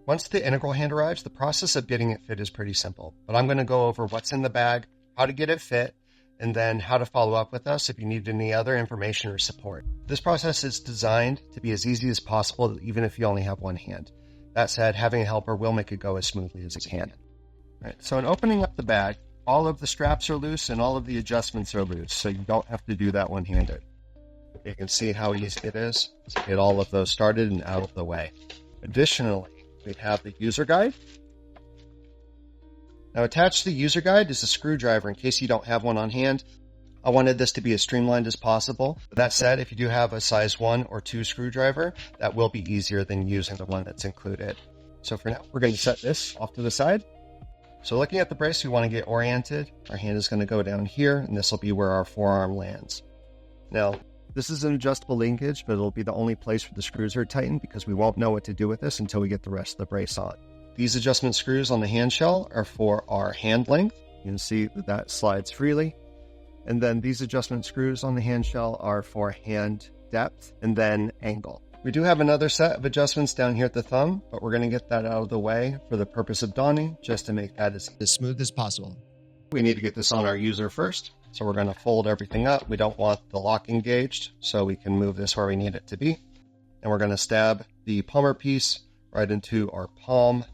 Once the integral hand arrives, the process of getting it fit is pretty simple, but I'm going to go over what's in the bag, how to get it fit, and then how to follow up with us if you need any other information or support. This process is designed to be as easy as possible, even if you only have one hand. That said, having a helper will make it go as smoothly as it can. All right, so in opening up the bag, all of the straps are loose and all of the adjustments are loose, so you don't have to do that one-handed. You can see how easy it is to get all of those started and out of the way. Additionally, we have the user guide. Now, attached to the user guide is a screwdriver in case you don't have one on hand. I wanted this to be as streamlined as possible. That said, if you do have a size 1 or 2 screwdriver, that will be easier than using the one that's included. So for now, we're going to set this off to the side. So looking at the brace, we want to get oriented. Our hand is going to go down here, and this will be where our forearm lands. Now, this is an adjustable linkage, but it'll be the only place where the screws are tightened because we won't know what to do with this until we get the rest of the brace on. These adjustment screws on the hand shell are for our hand length. You can see that that slides freely. And then these adjustment screws on the hand shell are for hand depth and then angle. We do have another set of adjustments down here at the thumb, but we're going to get that out of the way for the purpose of donning, just to make that as smooth as possible. We need to get this on our user first. So we're going to fold everything up. We don't want the lock engaged, so we can move this where we need it to be. And we're going to stab the palmar piece right into our palm.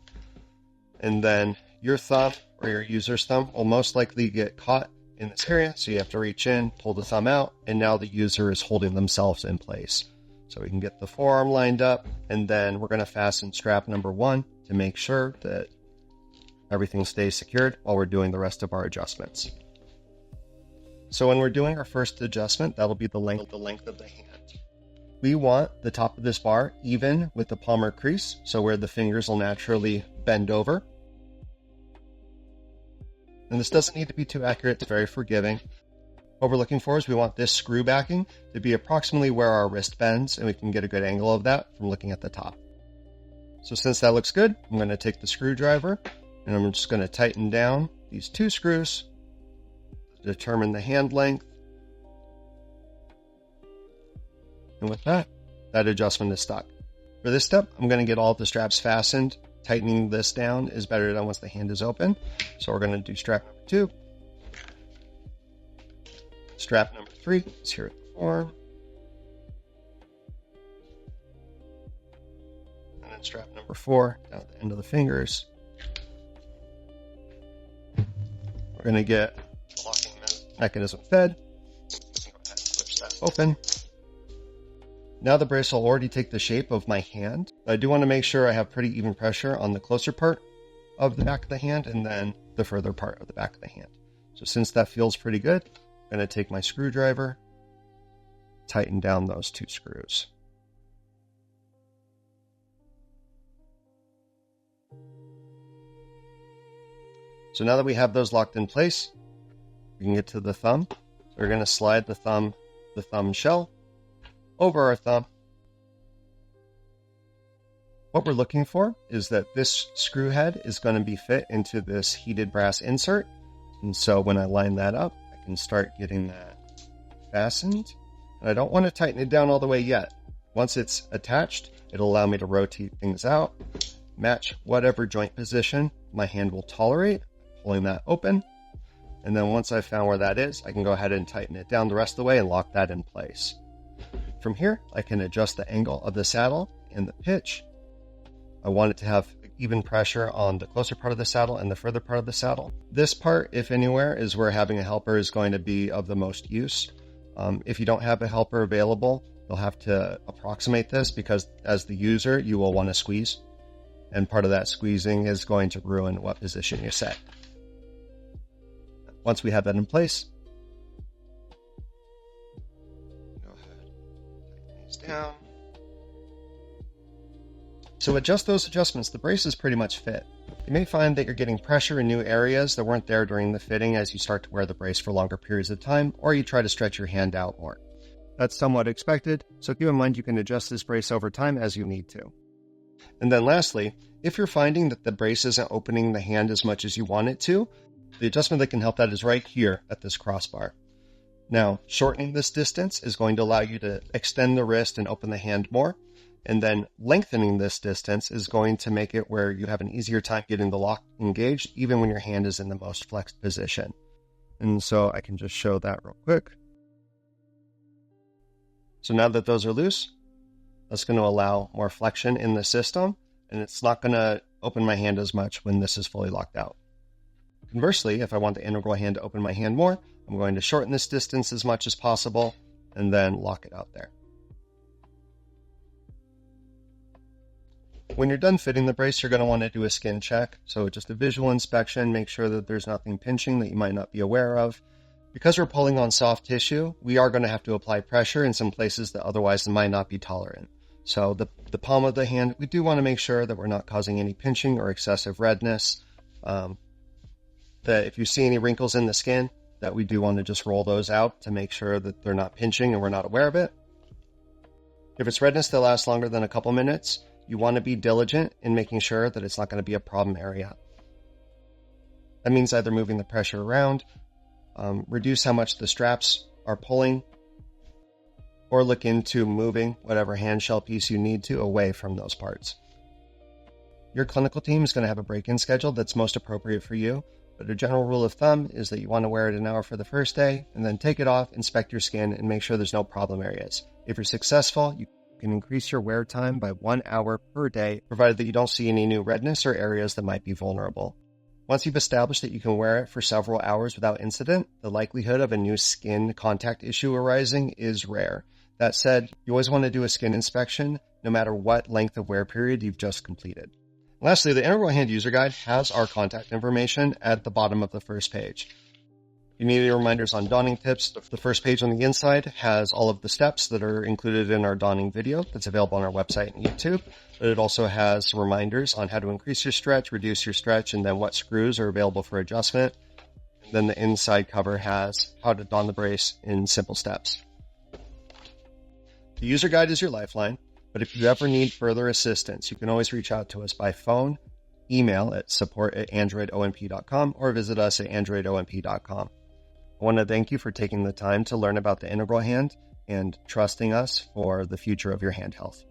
And then your thumb or your user's thumb will most likely get caught in this area. So you have to reach in, pull the thumb out, and now the user is holding themselves in place. So we can get the forearm lined up, and then we're going to fasten strap number 1 to make sure that everything stays secured while we're doing the rest of our adjustments. So when we're doing our first adjustment, that'll be the length of the hand. We want the top of this bar even with the palmar crease, so where the fingers will naturally bend over. And this doesn't need to be too accurate, it's very forgiving. What we're looking for is we want this screw backing to be approximately where our wrist bends, and we can get a good angle of that from looking at the top. So since that looks good, I'm going to take the screwdriver and I'm just going to tighten down these 2 screws. Determine the hand length. And with that adjustment is stuck. For this step, I'm going to get all of the straps fastened. Tightening this down is better than once the hand is open. So we're going to do strap number 2. Strap number 3 is here at the forearm. And then strap number 4 down at the end of the fingers. We're going to get the locking mechanism fed. Go ahead and switch that open. Now the brace will already take the shape of my hand. I do want to make sure I have pretty even pressure on the closer part of the back of the hand and then the further part of the back of the hand. So since that feels pretty good, I'm going to take my screwdriver, tighten down those 2 screws. So now that we have those locked in place, we can get to the thumb. So we're going to slide the thumb shell over our thumb. What we're looking for is that this screw head is going to be fit into this heated brass insert. And so when I line that up, I can start getting that fastened. And I don't want to tighten it down all the way yet. Once it's attached, it'll allow me to rotate things out, match whatever joint position my hand will tolerate, pulling that open. And then once I've found where that is, I can go ahead and tighten it down the rest of the way and lock that in place. From here, I can adjust the angle of the saddle and the pitch. I want it to have even pressure on the closer part of the saddle and the further part of the saddle. This part, if anywhere, is where having a helper is going to be of the most use. If you don't have a helper available, you'll have to approximate this because as the user, you will want to squeeze. And part of that squeezing is going to ruin what position you set. Once we have that in place, go ahead, tighten these down. So adjust those adjustments. The brace is pretty much fit. You may find that you're getting pressure in new areas that weren't there during the fitting as you start to wear the brace for longer periods of time, or you try to stretch your hand out more. That's somewhat expected, so keep in mind you can adjust this brace over time as you need to. And then lastly, if you're finding that the brace isn't opening the hand as much as you want it to, the adjustment that can help that is right here at this crossbar. Now, shortening this distance is going to allow you to extend the wrist and open the hand more. And then lengthening this distance is going to make it where you have an easier time getting the lock engaged, even when your hand is in the most flexed position. And so I can just show that real quick. So now that those are loose, that's going to allow more flexion in the system, and it's not going to open my hand as much when this is fully locked out. Conversely, if I want the integral hand to open my hand more, I'm going to shorten this distance as much as possible and then lock it out there. When you're done fitting the brace, you're going to want to do a skin check. So just a visual inspection, make sure that there's nothing pinching that you might not be aware of. Because we're pulling on soft tissue, we are going to have to apply pressure in some places that otherwise might not be tolerant. So the palm of the hand, we do want to make sure that we're not causing any pinching or excessive redness. That if you see any wrinkles in the skin, that we do want to just roll those out to make sure that they're not pinching and we're not aware of it. If it's redness that lasts longer than a couple minutes, you want to be diligent in making sure that it's not going to be a problem area. That means either moving the pressure around, reduce how much the straps are pulling, or look into moving whatever handshell piece you need to away from those parts. Your clinical team is going to have a break-in schedule that's most appropriate for you, but a general rule of thumb is that you want to wear it an hour for the first day, and then take it off, inspect your skin, and make sure there's no problem areas. If you're successful, you can increase your wear time by 1 hour per day, provided that you don't see any new redness or areas that might be vulnerable. Once you've established that you can wear it for several hours without incident, the likelihood of a new skin contact issue arising is rare. That said, you always want to do a skin inspection, no matter what length of wear period you've just completed. Lastly, the Integral Hand User Guide has our contact information at the bottom of the first page. If you need any reminders on donning tips, the first page on the inside has all of the steps that are included in our donning video that's available on our website and YouTube. But it also has reminders on how to increase your stretch, reduce your stretch, and then what screws are available for adjustment. And then the inside cover has how to don the brace in simple steps. The user guide is your lifeline. But if you ever need further assistance, you can always reach out to us by phone, email at support@androidonp.com, or visit us at androidonp.com. I want to thank you for taking the time to learn about the integral hand and trusting us for the future of your hand health.